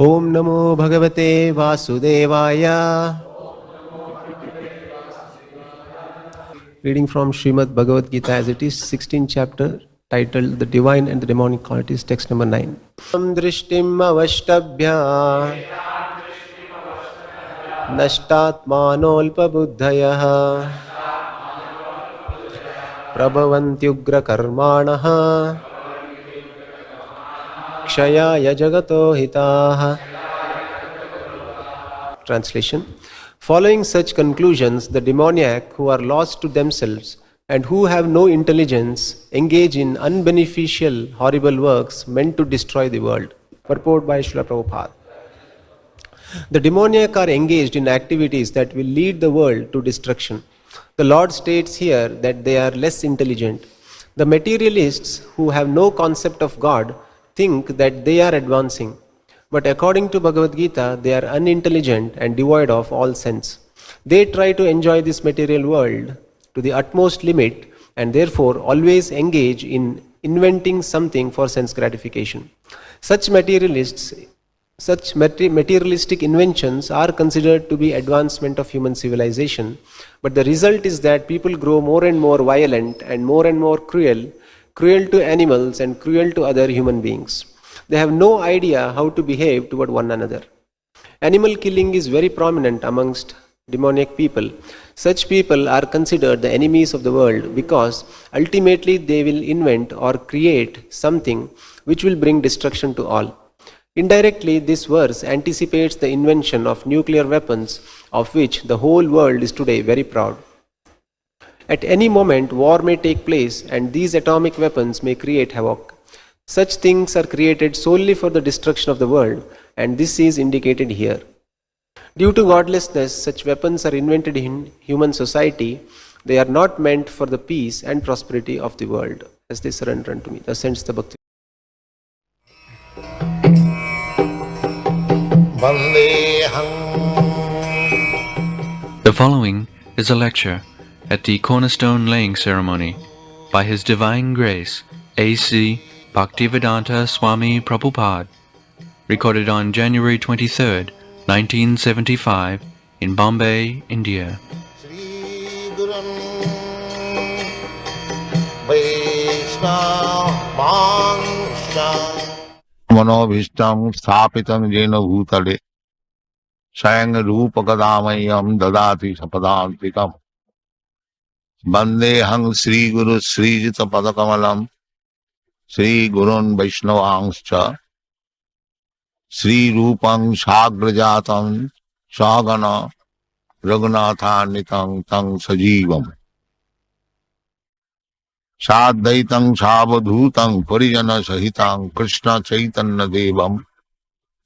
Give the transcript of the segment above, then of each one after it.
Om Namo Bhagavate Vasudevaya. Reading from Srimad Bhagavad Gita as it is, 16th chapter, titled The Divine and the Demonic Qualities, text number 9. Drishtim avashtabhya nashtatmanolpa buddhayah prabhavantyugra karmanaha kshayaya jagato hitaha. Translation. Following such conclusions, the demoniac who are lost to themselves and who have no intelligence engage in unbeneficial, horrible works meant to destroy the world. Purport by Srila Prabhupada. The demoniac are engaged in activities that will lead the world to destruction. The Lord states here that they are less intelligent. The materialists who have no concept of God think that they are advancing. But according to Bhagavad Gita, they are unintelligent and devoid of all sense. They try to enjoy this material world to the utmost limit and therefore always engage in inventing something for sense gratification. Such materialistic inventions are considered to be advancement of human civilization, but the result is that people grow more and more violent and more cruel to animals and cruel to other human beings. They have no idea how to behave toward one another. Animal killing is very prominent amongst demoniac people. Such people are considered the enemies of the world because ultimately they will invent or create something which will bring destruction to all. Indirectly, this verse anticipates the invention of nuclear weapons, of which the whole world is today very proud. At any moment, war may take place and these atomic weapons may create havoc. Such things are created solely for the destruction of the world, and this is indicated here. Due to godlessness, such weapons are invented in human society. They are not meant for the peace and prosperity of the world. As they surrender unto me. Thus ends the Bhakti. The following is a lecture at the Cornerstone Laying Ceremony by His Divine Grace, A.C. Bhaktivedanta Swami Prabhupada, recorded on January 23rd, 1975, in Bombay, India. Manobhishtam sthapitam jena bhutale sayang rupakadamayam dadati sapadantikam Vandehang Sri Guru Sri Jita Padakamalam Sri Gurun Vaishnavangscha Sri Rupang Sagrajatam Sagana Raghunathanitang Tang Sajivam Sadhaitang Savadhutang Parijana Sahitang Krishna Chaitanya Devam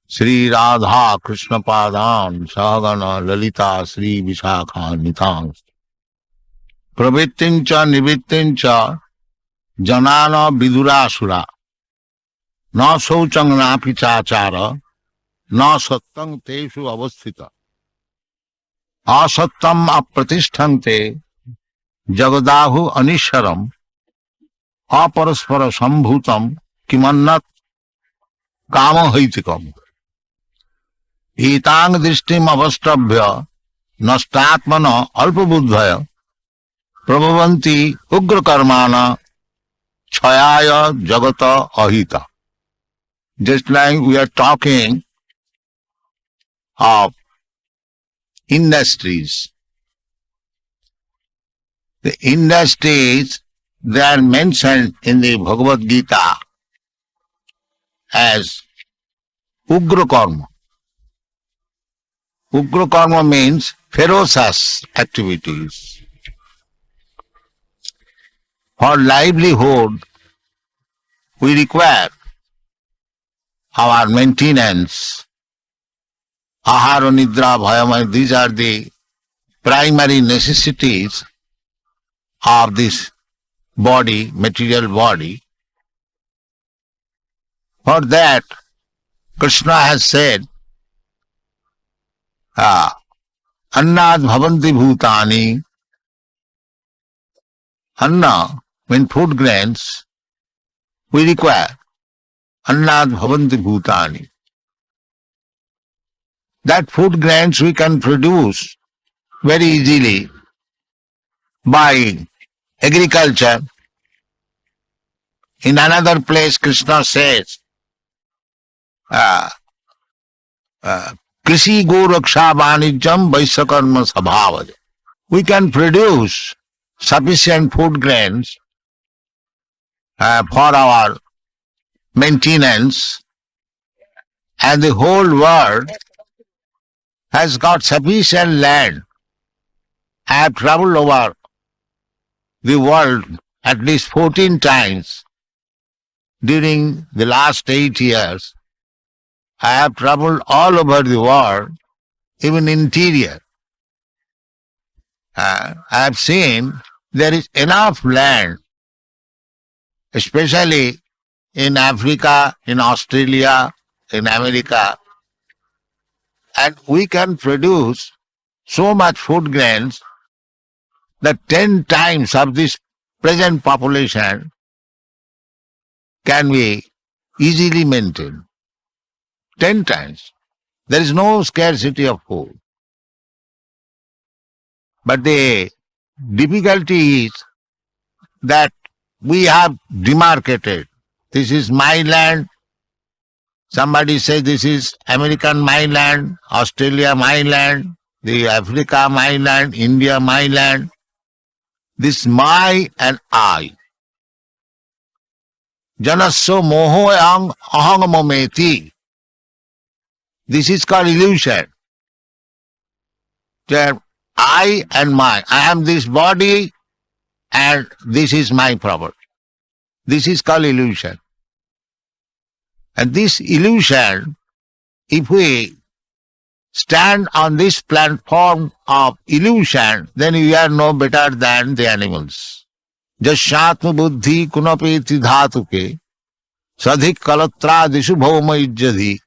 Sri Radha Krishna Padan Sagana Lalita Sri Vishakhanitang Pravittincha Nivittincha Janana Vidurasura Na Sauchang Napichachara Na Sattang Teshu Avasthita Asattam Apratishthante Jagadahu Anisharam Aparaspara Sambhutam Kimannat Kama Haitikam Etang Dishtim Avastabhya Nastatmana Alpabuddhaya Prabhavanti Ugra Karmana Chayaya Jagata Ahita. Just like we are talking of industries. The industries, they are mentioned in the Bhagavad Gita as Ugra Karma. Ugra Karma means ferocious activities. For livelihood, we require our maintenance, ahara, nidra, bhayamaya. These are the primary necessities of this body, material body. For that, Krishna has said, Annad bhavanti bhutani. Anna, when food grains, we require. Annad bhavanti bhutani. that food grains we can produce very easily by agriculture. In another place, Krishna says, Krishi go raksha vanijam vaisyakarma sabhavad. We can produce sufficient food grains for our maintenance, and the whole world has got sufficient land. I have traveled over the world at least 14 times during the last 8 years. I have traveled all over the world, even interior. I have seen there is enough land, especially in Africa, in Australia, in America, and we can produce so much food grains that 10 times of this present population can be easily maintained. 10 times. There is no scarcity of food. But the difficulty is that we have demarcated. This is my land. Somebody says this is American my land, Australia my land, the Africa my land, India my land. This my and I. Janasya moho ahang mometi. This is called illusion. That I and my. I am this body and this is my property. This is called illusion. And this illusion, if we stand on this platform of illusion, then we are no better than the animals. Jashatma buddhi kunapeti dhatuke sadhik kalatra dishu bhauma ijjadhi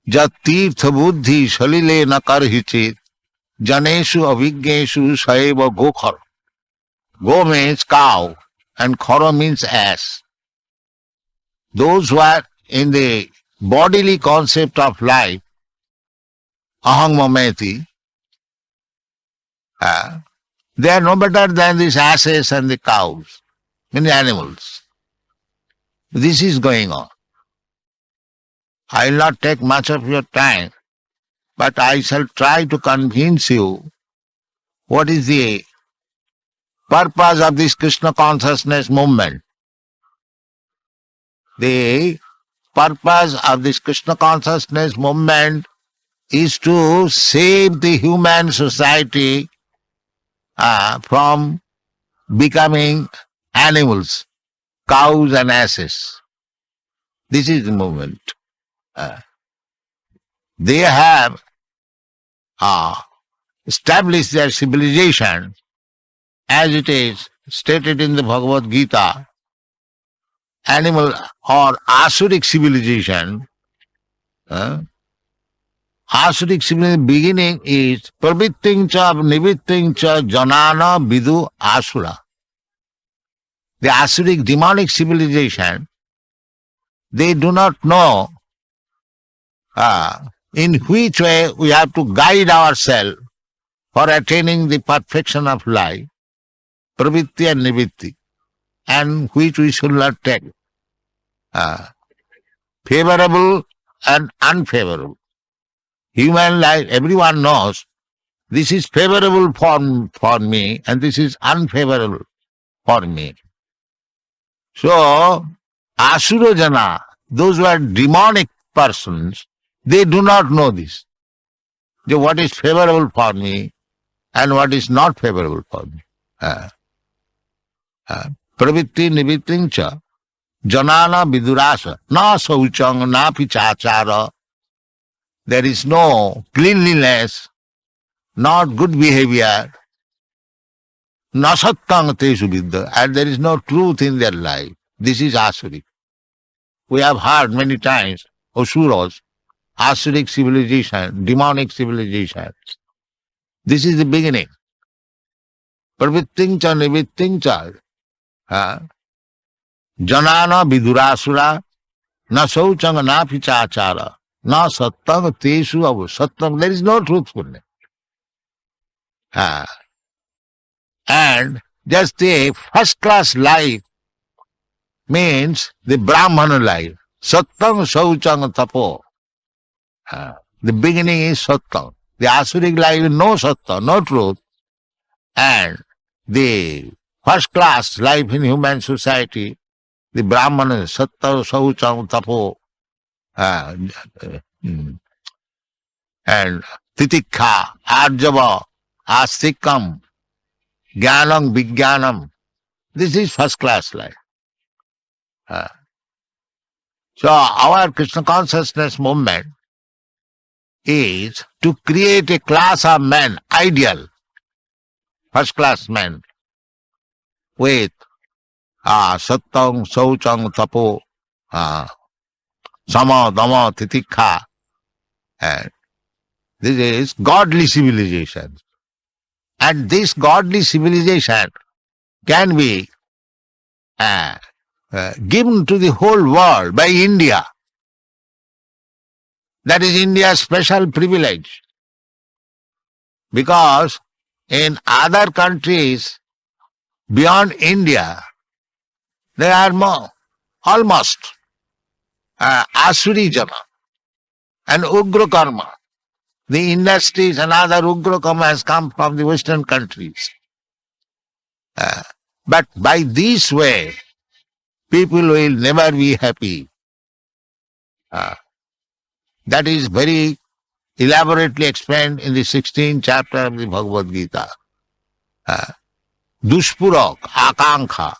jat tirtha buddhi shalile na karhichit janeshu avigneshu saeva gokhar. Go means cow and khara means ass. Those who are in the bodily concept of life, ahang mameti, they are no better than these asses and the cows, many animals. This is going on. I will not take much of your time, but I shall try to convince you what is the purpose of this Krishna consciousness movement. The purpose of this Krishna consciousness movement is to save the human society from becoming animals, cows and asses. This is the movement. They have established their civilization as it is stated in the Bhagavad Gita. Animal or Asuric civilization. Asuric civilization beginning is pravitting cha nivitting cha janana vidu asura. The Asuric demonic civilization, they do not know in which way we have to guide ourselves for attaining the perfection of life, pravitti and nivitti, and which we should not take. Favorable and unfavorable. Human life, everyone knows this is favorable for me and this is unfavorable for me. So, Asura Jana, those who are demonic persons, they do not know this. What is favorable for me and what is not favorable for me. Pravitti nivitting cha janana vidurasa na sauchang na pichachara. There is no cleanliness, not good behavior, na sattang teshu vidya, and there is no truth in their life. This is Asuric. We have heard many times Asuras, Asuric civilization, demonic civilization. This is the beginning. Pravitting cha nivitting cha janana vidurasura na sauchang na pichachara. Na sattam tesu avu. Sattam, there is no truthfulness. And just a first-class life means the Brahmana life. Sattam sauchang tapo. The beginning is sattam. The asuric life is no sattam, no truth. And the first-class life in human society, the Brahmana, sattam sauchang tapo. And titikha, arjava, astikam, jnanam, vijnanam. This is first-class life. So our Krishna consciousness movement is to create a class of men, ideal, first-class men, with sattam, saucham, tapo, sama, dama, titikha. And this is godly civilization. And this godly civilization can be given to the whole world by India. That is India's special privilege. Because in other countries beyond India, there are almost Asuri Jana and Ugra Karma. The industries and other Ugra Karma has come from the Western countries. But by this way, people will never be happy. That is very elaborately explained in the 16th chapter of the Bhagavad Gita. Dushpurak, akankha,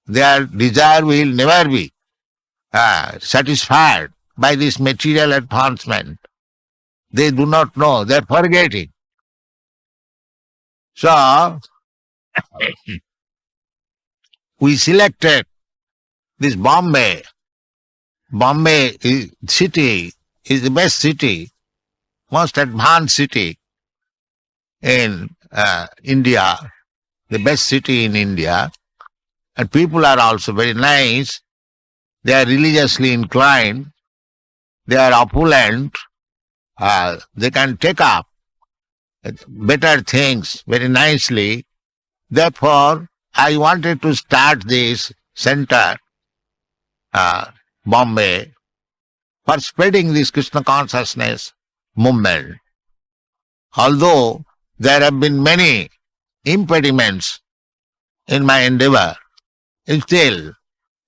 their desire will never be satisfied by this material advancement. They do not know, they are forgetting. So, we selected this Bombay. Bombay city is the best city, most advanced city in India, the best city in India. And people are also very nice. They are religiously inclined. They are opulent. They can take up better things very nicely. Therefore, I wanted to start this center, Bombay, for spreading this Krishna consciousness movement. Although there have been many impediments in my endeavor, still,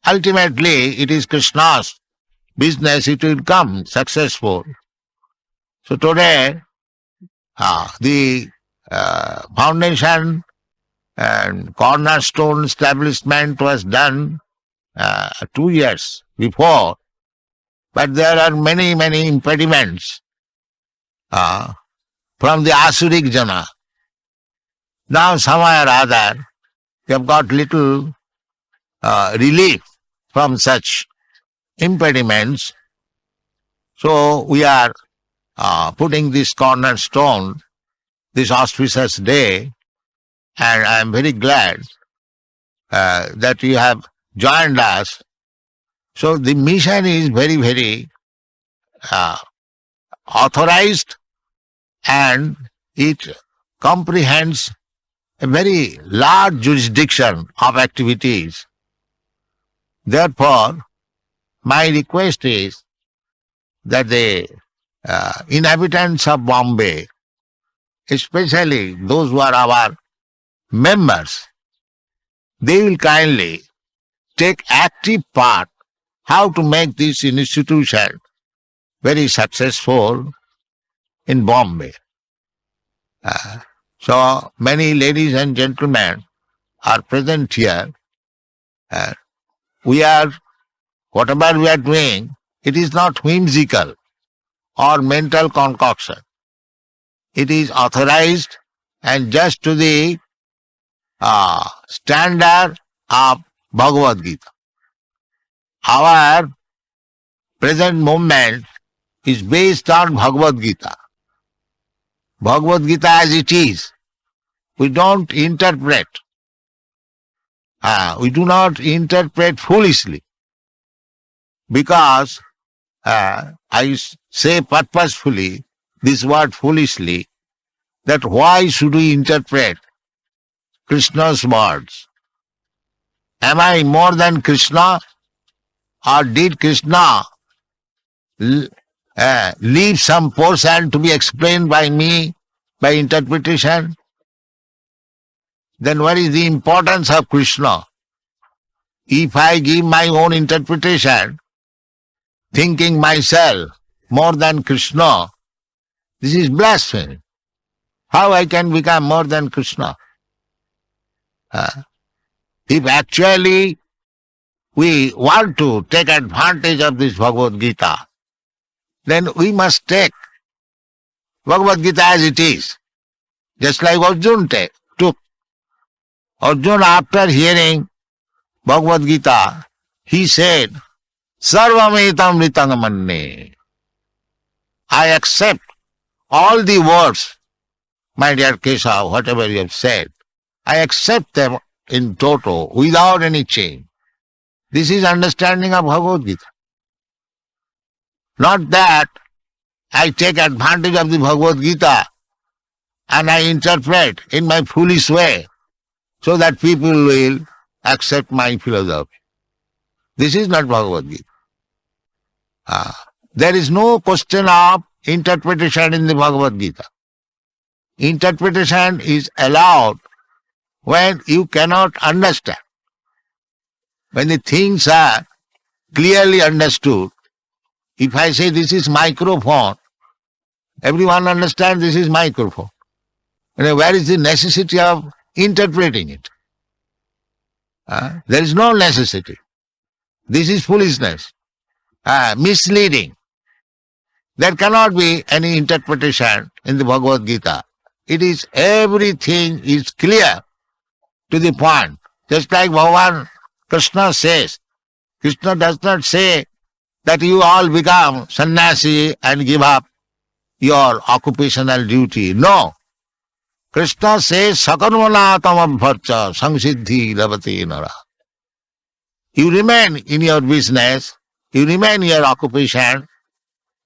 ultimately it is Krishna's business, it will come successful. So today, the foundation and cornerstone establishment was done 2 years before, but there are many, many impediments from the Asuric Jana. Now somehow or other, we have got little relief from such impediments. So we are putting this cornerstone this auspicious day, and I am very glad that you have joined us. So the mission is very, very authorized, and it comprehends a very large jurisdiction of activities. Therefore, my request is that the inhabitants of Bombay, especially those who are our members, they will kindly take active part how to make this institution very successful in Bombay. So many ladies and gentlemen are present here. Whatever we are doing, it is not whimsical or mental concoction. It is authorized and just to the standard of Bhagavad Gita. Our present movement is based on Bhagavad Gita. Bhagavad Gita as it is. We don't interpret. We do not interpret foolishly. Because I say purposefully this word foolishly, that why should we interpret Krishna's words? Am I more than Krishna? Or did Krishna leave some portion to be explained by me by interpretation? Then what is the importance of Krishna? If I give my own interpretation, thinking myself more than Krishna, this is blasphemy. How I can become more than Krishna? If actually we want to take advantage of this Bhagavad Gita, then we must take Bhagavad Gita as it is, just like Arjuna took. Arjuna, after hearing Bhagavad Gita, he said, Sarvametam ritangamanne. I accept all the words, my dear Keshav, whatever you have said, I accept them in toto, without any change. This is understanding of Bhagavad Gita. Not that I take advantage of the Bhagavad Gita and I interpret in my foolish way so that people will accept my philosophy. This is not Bhagavad Gita. There is no question of interpretation in the Bhagavad Gita. Interpretation is allowed when you cannot understand. When the things are clearly understood, if I say this is microphone, everyone understands this is microphone. And where is the necessity of interpreting it? There is no necessity. This is foolishness, misleading. There cannot be any interpretation in the Bhagavad Gita. It is, everything is clear to the point. Just like Bhagavan Krishna says, Krishna does not say that you all become sannyasi and give up your occupational duty. No. Krishna says, sakarmana tamabharcha samsiddhi lavati nara. You remain in your business, you remain in your occupation,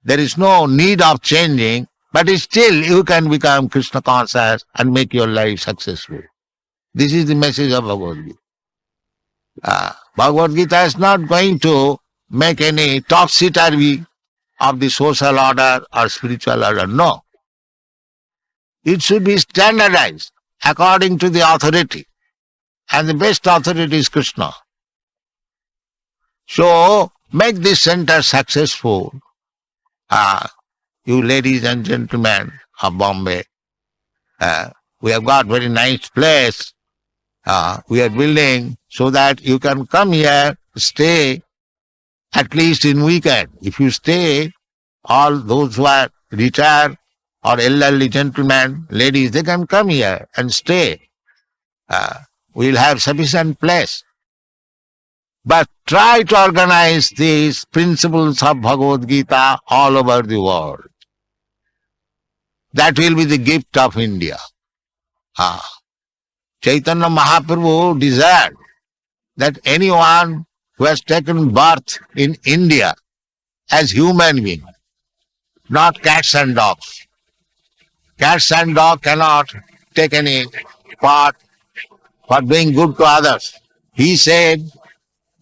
there is no need of changing, but still you can become Krishna conscious and make your life successful. This is the message of Bhagavad Gita. Bhagavad Gita is not going to make any topsy-turvy of the social order or spiritual order. No. It should be standardized according to the authority. And the best authority is Krishna. So, make this center successful. You ladies and gentlemen of Bombay, we have got very nice place. We are building so that you can come here, stay, at least in weekend. If you stay, all those who are retired or elderly gentlemen, ladies, they can come here and stay. We'll have sufficient place. But try to organize these principles of Bhagavad Gita all over the world. That will be the gift of India. Chaitanya Mahaprabhu desired that anyone who has taken birth in India as human being, not cats and dogs. Cats and dogs cannot take any part for being good to others. He said,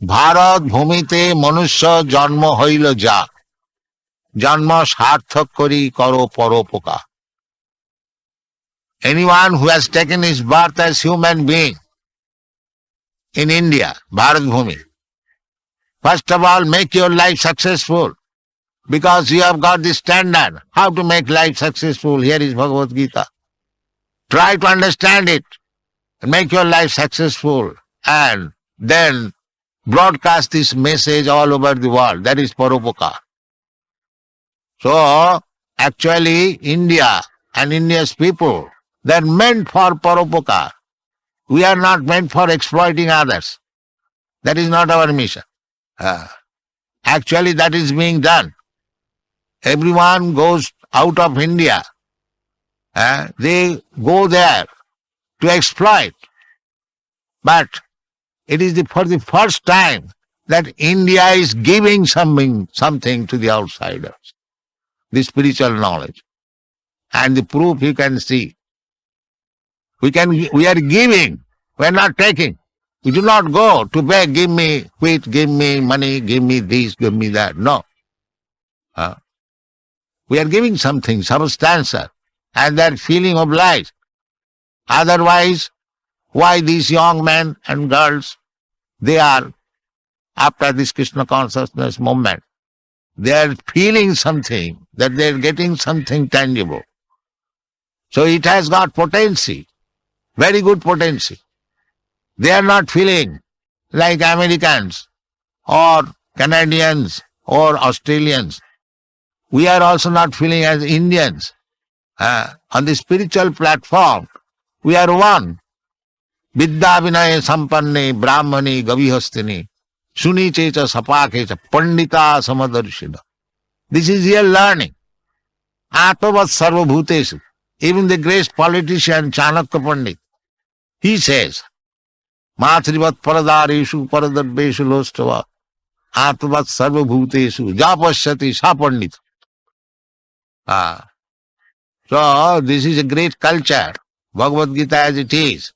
Bharat bhumite manusya janma hoilo ja, janma sarthak kori karo paropoka. Anyone who has taken his birth as human being in India, Bharat Bhumi, first of all, make your life successful, because you have got the standard how to make life successful. Here is Bhagavad Gita. Try to understand it and make your life successful, and then broadcast this message all over the world. That is Paropoka. So, actually, India and India's people, they are meant for Paropoka. We are not meant for exploiting others. That is not our mission. Actually, that is being done. Everyone goes out of India. They go there to exploit. But it is for the first time that India is giving something to the outsiders. the spiritual knowledge. And the proof you can see. We are giving, we are not taking. We do not go to beg, give me wheat, give me money, give me this, give me that. No. We are giving something, substantial, and that feeling of life. Otherwise, why these young men and girls, they are, after this Krishna consciousness movement, they are feeling something, that they are getting something tangible. So it has got potency, very good potency. They are not feeling like Americans or Canadians or Australians. We are also not feeling as Indians. On the spiritual platform, we are one. Vidya vinaya sampanne brahmani gavihastini suni checha sapakecha pandita samadarshina. This is real learning. Atmavat sarva bhuteshu. Even the great politician Chanakya Pandit, he says, Matrivat paradareshu paradarbeshu lostava atmavat sarva bhuteshu japashyati sa pandita. So this is a great culture, Bhagavad Gita as it is.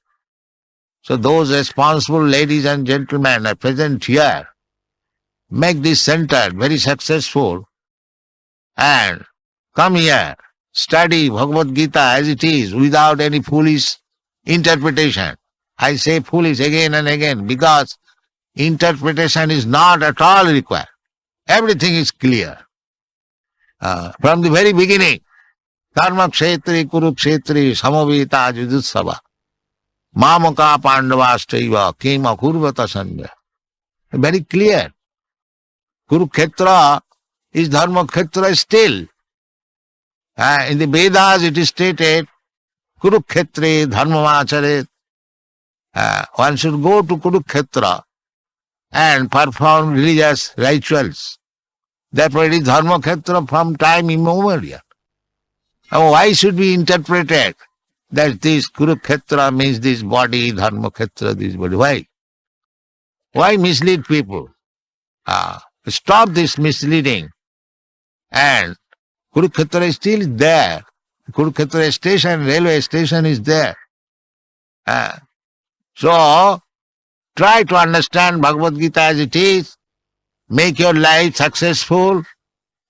So those responsible ladies and gentlemen are present here. Make this center very successful and come here, study Bhagavad Gita as it is without any foolish interpretation. I say foolish again and again because interpretation is not at all required. Everything is clear. From the very beginning, Karma kshetri kurukshetri samavita jujutsava mamaka pandavastaiva kema kurvata sanya. Very clear. Kurukshetra is dharma kshetra still. In the Vedas it is stated, Kurukshetre dharmamachare. One should go to Kurukshetra and perform religious rituals. Therefore it is dharma kshetra from time immemorial. Now why should we interpret it that this Kurukshetra means this body, dharma kshetra, this body? Why? Why mislead people? Stop this misleading. And Kurukshetra is still there. Kurukshetra station, railway station is there. So, try to understand Bhagavad Gita as it is, make your life successful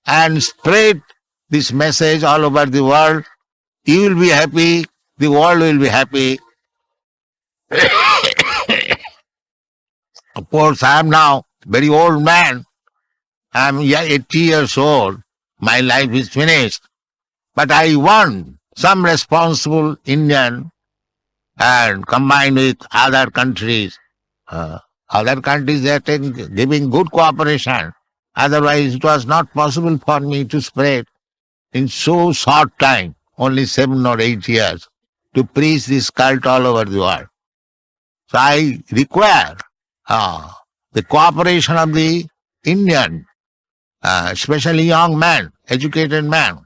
and spread this message all over the world. You will be happy, the world will be happy. Of course, I am now very old man. I am 80 years old. My life is finished. But I want some responsible Indian and combined with other countries. Other countries they are giving good cooperation. Otherwise it was not possible for me to spread in so short time, only 7 or 8 years, to preach this cult all over the world. So I require the cooperation of the Indian, especially young men, educated men.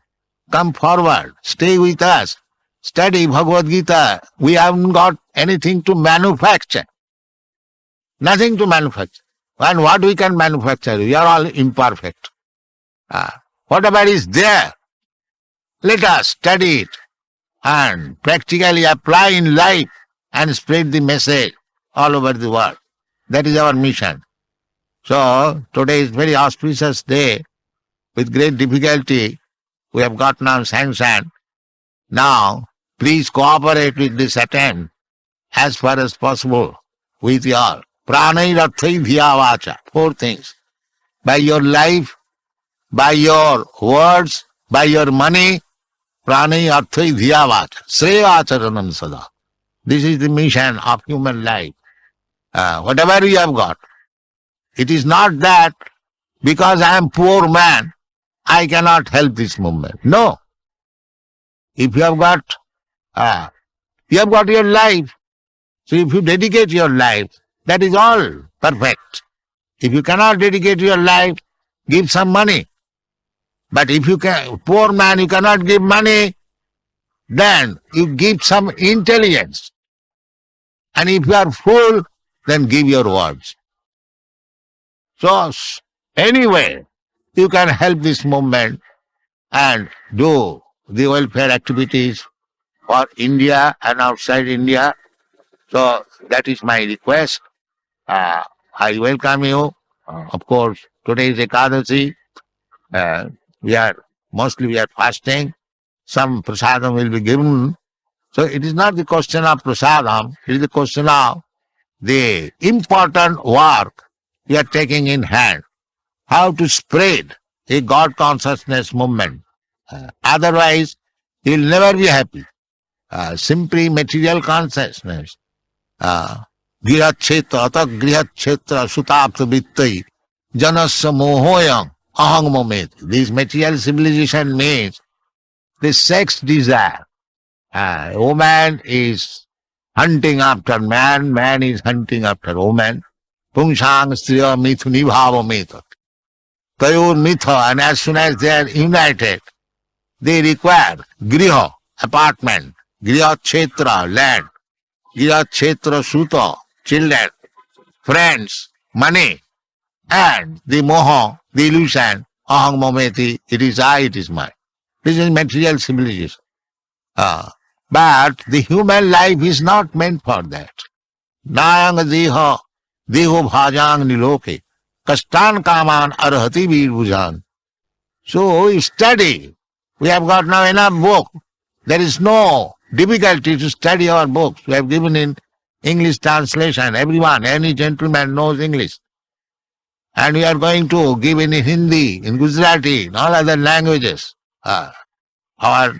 Come forward, stay with us, study Bhagavad Gita. We haven't got anything to manufacture. Nothing to manufacture. And what we can manufacture? We are all imperfect. Whatever is there, let us study it and practically apply in life and spread the message all over the world. That is our mission. So, today is very auspicious day. With great difficulty, we have got now sanction. Now, please cooperate with this attempt as far as possible with your pranai rathai dhya 4 things. By your life, by your words, by your money, pranai arthai dhya vacha, sreya acharanam sada. This is the mission of human life. Whatever you have got, it is not that because I am poor man, I cannot help this movement. No. If you have got your life, so if you dedicate your life, that is all perfect. If you cannot dedicate your life, give some money. But if you can, poor man, you cannot give money, then you give some intelligence. And if you are full, then give your words. So, anyway, you can help this movement and do the welfare activities for India and outside India. So that is my request. I welcome you. Of course, today is Ekadasi. Uh, we are fasting. Some prasadam will be given. So it is not the question of prasadam, it is the question of the important work we are taking in hand. How to spread a God consciousness movement. Otherwise, he will never be happy. Simply material consciousness. Grihakshetra, ata grihakshetra sutapta vittai janasya mohoyam ahang momet. This material civilization means the sex desire. Woman is hunting after man, man is hunting after woman. Pungsang striya mithuni bhava meta. Tayor mitha, and as soon as they are united, they require griha, apartment, griha kshetra, land, griha kshetra suta, children, friends, money, and the moha, the illusion, ahang mometi, it is I, it is mine. This is material civilization. But the human life is not meant for that. Nayang deha, deho bhajang niloke, kastan kaman arhati vir bhujan. So we study. We have got now enough book. There is no difficulty to study our books. We have given in English translation. Everyone, any gentleman knows English. And we are going to give in Hindi, in Gujarati, in all other languages. Our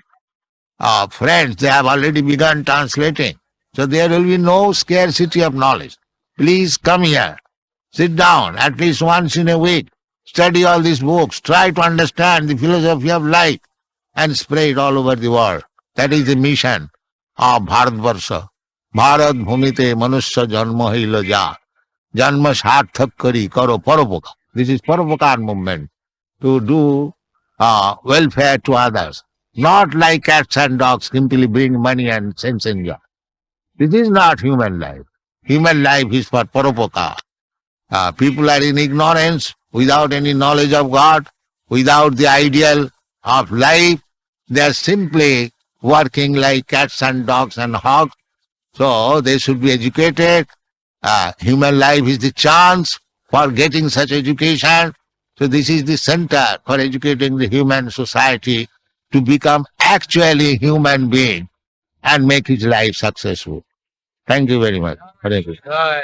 friends, they have already begun translating. So there will be no scarcity of knowledge. Please come here. Sit down at least once in a week. Study all these books. Try to understand the philosophy of life and spread it all over the world. That is the mission of Bharatvarsha. Bharat bhumite manusya janma hila ja. Janma sarthak kari karo paropoka. This is paropokar movement. To do welfare to others. Not like cats and dogs simply bring money and sense enjoy. This is not human life. Human life is for paropokar. People are in ignorance, without any knowledge of God, without the ideal of life. They are simply working like cats and dogs and hogs. So they should be educated. Human life is the chance for getting such education. So this is the center for educating the human society to become actually a human being and make his life successful. Thank you very much. Hare Krishna.